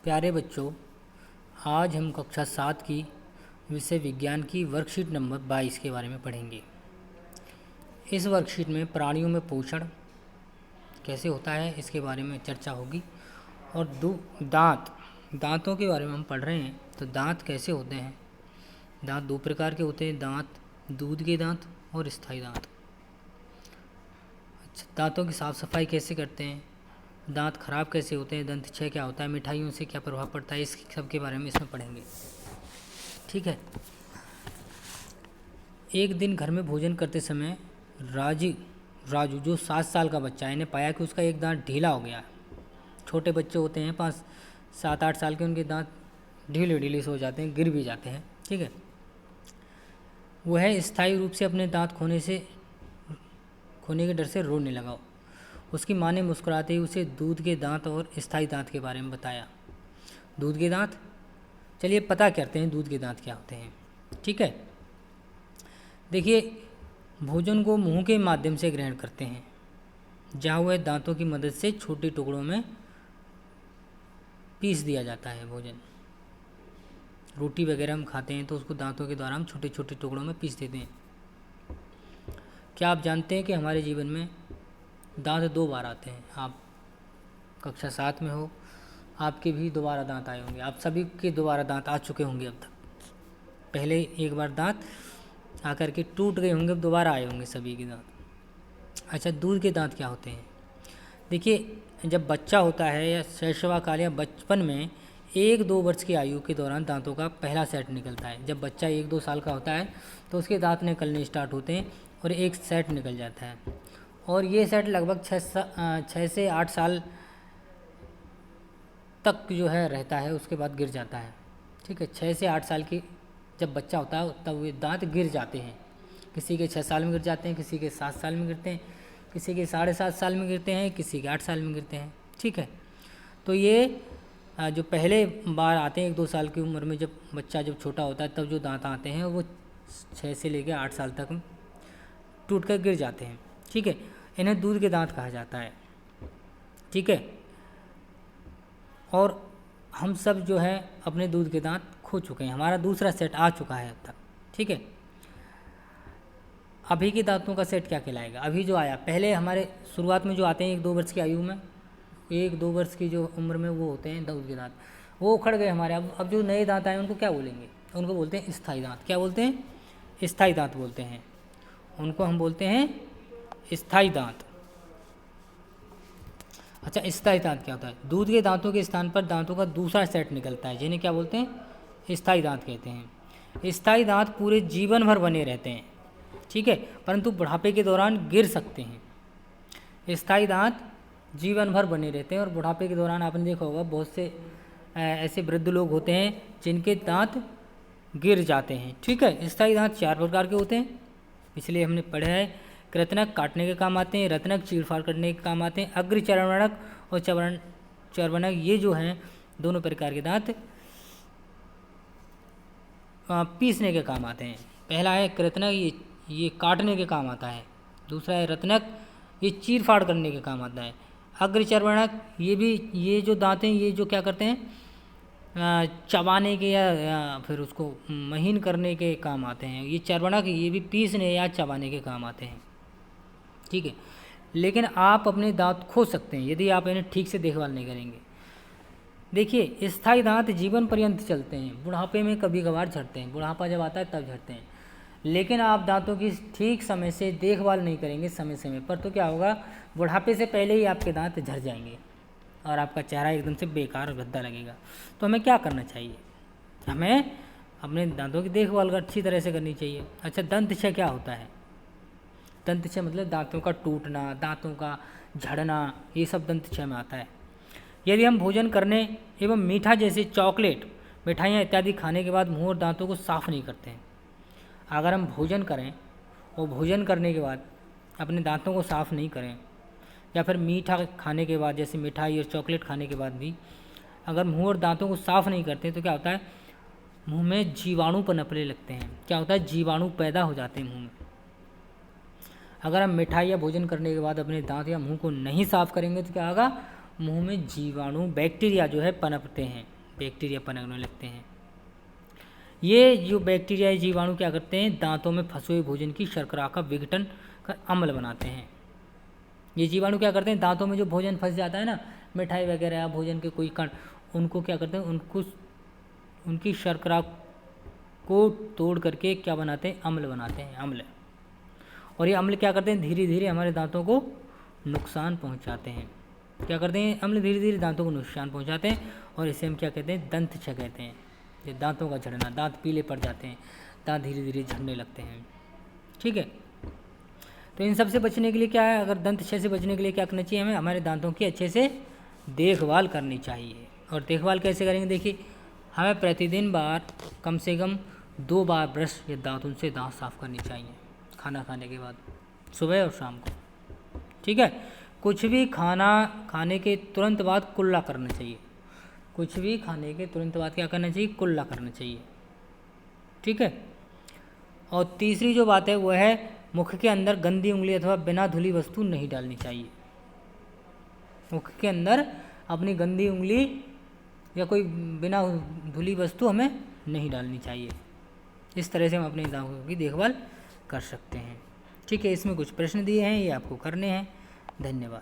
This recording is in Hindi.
प्यारे बच्चों, आज हम कक्षा 7 की विषय विज्ञान की वर्कशीट नंबर 22 के बारे में पढ़ेंगे। इस वर्कशीट में प्राणियों में पोषण कैसे होता है इसके बारे में चर्चा होगी और दांतों के बारे में हम पढ़ रहे हैं। तो दांत कैसे होते हैं? दांत दो प्रकार के होते हैं, दांत दूध के दांत और स्थायी दांत। अच्छा, दांतों की साफ सफाई कैसे करते हैं, दांत खराब कैसे होते हैं, दंत क्षय क्या होता है, मिठाइयों से क्या प्रभाव पड़ता है, इस सब के बारे में इसमें पढ़ेंगे। ठीक है। एक दिन घर में भोजन करते समय राजू जो 7 साल का बच्चा है ने पाया कि उसका एक दांत ढीला हो गया। छोटे बच्चे होते हैं 5-7-8 साल के, उनके दांत ढीले से हो जाते हैं, गिर भी जाते हैं। ठीक है। वह स्थायी रूप से अपने दांत खोने के डर से रोने लगा। उसकी माँ ने मुस्कुराते ही उसे दूध के दांत और स्थायी दांत के बारे में बताया। दूध के दांत, चलिए पता करते हैं दूध के दांत क्या होते हैं। ठीक है। देखिए, भोजन को मुंह के माध्यम से ग्रहण करते हैं, जहाँ वह दांतों की मदद से छोटे टुकड़ों में पीस दिया जाता है। भोजन, रोटी वगैरह हम खाते हैं तो उसको दांतों के द्वारा हम छोटे छोटे टुकड़ों में पीस देते हैं। क्या आप जानते हैं कि हमारे जीवन में दांत 2 बार आते हैं? आप कक्षा 7 में हो, आपके भी दोबारा दांत आए होंगे, आप सभी के दोबारा दांत आ चुके होंगे अब तक। पहले एक बार दांत आकर के टूट गए होंगे, अब दोबारा आए होंगे सभी के दांत। अच्छा, दूध के दांत क्या होते हैं? देखिए, जब बच्चा होता है या शैशवाकाल या बचपन में 1-2 वर्ष की आयु के दौरान दांतों का पहला सेट निकलता है। जब बच्चा 1-2 साल का होता है तो उसके दांत निकलने स्टार्ट होते हैं और एक सेट निकल जाता है, और ये सेट लगभग 6 से 8 साल तक जो है रहता है, उसके बाद गिर जाता है। ठीक है। 6 से 8 साल की जब बच्चा होता है तब ये दांत गिर जाते हैं। किसी के 6 साल में गिर जाते हैं, किसी के 7 साल में गिरते हैं, किसी के 7.5 साल में गिरते हैं, किसी के 8 साल में गिरते हैं। ठीक है। तो ये जो पहले बार आते हैं 1-2 साल की उम्र में, जब बच्चा जब छोटा होता है तब जो दांत आते हैं वो 6 से लेकर 8 साल तक टूट कर गिर जाते हैं। ठीक है। इन्हें दूध के दांत कहा जाता है। ठीक है। और हम सब जो है अपने दूध के दांत खो चुके हैं, हमारा दूसरा सेट आ चुका है अब तक। ठीक है। अभी के दांतों का सेट क्या कहलाएगा? अभी जो आया, पहले हमारे शुरुआत में जो आते हैं 1-2 वर्ष की आयु में, 1-2 वर्ष की जो उम्र में वो होते हैं दूध के दांत, वो उखड़ गए हमारे। अब जो नए दांत आए उनको क्या बोलेंगे? उनको बोलते हैं स्थायी दांत। क्या बोलते हैं? स्थायी दांत बोलते हैं उनको, हम बोलते हैं स्थायी दांत। अच्छा, स्थायी दांत क्या होता है? दूध के दांतों के स्थान पर दांतों का दूसरा सेट निकलता है, जिन्हें क्या बोलते हैं? स्थायी दांत कहते हैं। स्थायी दांत पूरे जीवन भर बने रहते हैं। ठीक है। परंतु बुढ़ापे के दौरान गिर सकते हैं। स्थायी दांत जीवन भर बने रहते हैं और बुढ़ापे के दौरान आपने देखा होगा बहुत से ऐसे वृद्ध लोग होते हैं जिनके दांत गिर जाते हैं। ठीक है। स्थायी दांत 4 प्रकार के होते हैं, इसलिए हमने पढ़ा है। कृतनक काटने के काम आते हैं, रत्नक चीरफाड़ करने के काम आते हैं, अग्र चर्वणक और चर्वणक, ये जो हैं दोनों प्रकार के दांत पीसने के काम आते हैं। पहला है कृतनक, ये काटने के काम आता है। दूसरा है रत्नक, ये चीरफाड़ करने के काम आता है। अग्र चर्वणक, ये जो दांत हैं ये जो क्या करते हैं? चबाने के या फिर उसको महीन करने के काम आते हैं। ये चर्वणक, ये भी पीसने या चबाने के काम आते हैं। ठीक है। लेकिन आप अपने दांत खो सकते हैं यदि आप इन्हें ठीक से देखभाल नहीं करेंगे। देखिए, स्थायी दांत जीवन पर्यंत चलते हैं, बुढ़ापे में कभी कभार झड़ते हैं, बुढ़ापा जब आता है तब झड़ते हैं। लेकिन आप दांतों की ठीक समय से देखभाल नहीं करेंगे समय समय पर, तो क्या होगा? बुढ़ापे से पहले ही आपके दांत झड़ जाएंगे और आपका चेहरा एकदम से बेकार और भद्दा लगेगा। तो हमें क्या करना चाहिए? हमें अपने दांतों की देखभाल अच्छी तरह से करनी चाहिए। अच्छा, दंत क्षय क्या होता है? दंत क्षय मतलब दांतों का टूटना, दांतों का झड़ना, ये सब दंत क्षय में आता है। यदि हम भोजन करने एवं मीठा जैसे चॉकलेट, मिठाइयाँ इत्यादि खाने के बाद मुंह और दांतों को साफ़ नहीं करते हैं, अगर हम भोजन करें और भोजन करने के बाद अपने दांतों को साफ़ नहीं करें, या फिर मीठा खाने के बाद जैसे मिठाई और चॉकलेट खाने के बाद भी अगर मुंह और दांतों को साफ़ नहीं करते तो क्या होता है? मुंह में जीवाणु पनपने लगते हैं। क्या होता है? जीवाणु पैदा हो जाते हैं मुंह में। अगर हम मिठाई या भोजन करने के बाद अपने दांत या मुंह को नहीं साफ़ करेंगे तो क्या होगा? मुंह में जीवाणु बैक्टीरिया जो है पनपते हैं, बैक्टीरिया पनपने लगते हैं। ये जो बैक्टीरिया जीवाणु क्या करते हैं, दांतों में फंसे हुए भोजन की शर्करा का विघटन कर अम्ल बनाते हैं। ये जीवाणु क्या करते हैं, दांतों में जो भोजन फंस जाता है ना, मिठाई वगैरह या भोजन के कोई कण, उनको क्या करते हैं, उनको उनकी शर्करा को तोड़ करके क्या बनाते हैं, अम्ल बनाते हैं, अम्ल। और ये अम्ल क्या करते हैं, धीरे धीरे हमारे दांतों को नुकसान पहुंचाते हैं। क्या करते हैं, अम्ल धीरे धीरे दांतों को नुकसान पहुंचाते हैं, और इसे हम क्या कहते हैं, दंत क्षय कहते हैं। ये दांतों का झड़ना, दांत पीले पड़ जाते हैं, दांत धीरे धीरे झड़ने लगते हैं। ठीक है, तो इन सब से बचने के लिए क्या है, अगर दंत क्षय से बचने के लिए क्या करना चाहिए, हमें हमारे दांतों की अच्छे से देखभाल करनी चाहिए। और देखभाल कैसे करेंगे, देखिए हमें प्रतिदिन कम से कम 2 बार ब्रश या दातुन से दांत साफ करनी चाहिए, खाना खाने के बाद, सुबह और शाम को। ठीक है, कुछ भी खाना खाने के तुरंत बाद कुल्ला करना चाहिए, कुछ भी खाने के तुरंत बाद क्या करना चाहिए, कुल्ला करना चाहिए। ठीक है, और तीसरी जो बात है वह है, मुख के अंदर गंदी उंगली अथवा बिना धुली वस्तु नहीं डालनी चाहिए। मुख के अंदर अपनी गंदी उंगली या कोई बिना धुली वस्तु हमें नहीं डालनी चाहिए। इस तरह से हम अपने दांतों की देखभाल कर सकते हैं। ठीक है, इसमें कुछ प्रश्न दिए हैं, ये आपको करने हैं। धन्यवाद।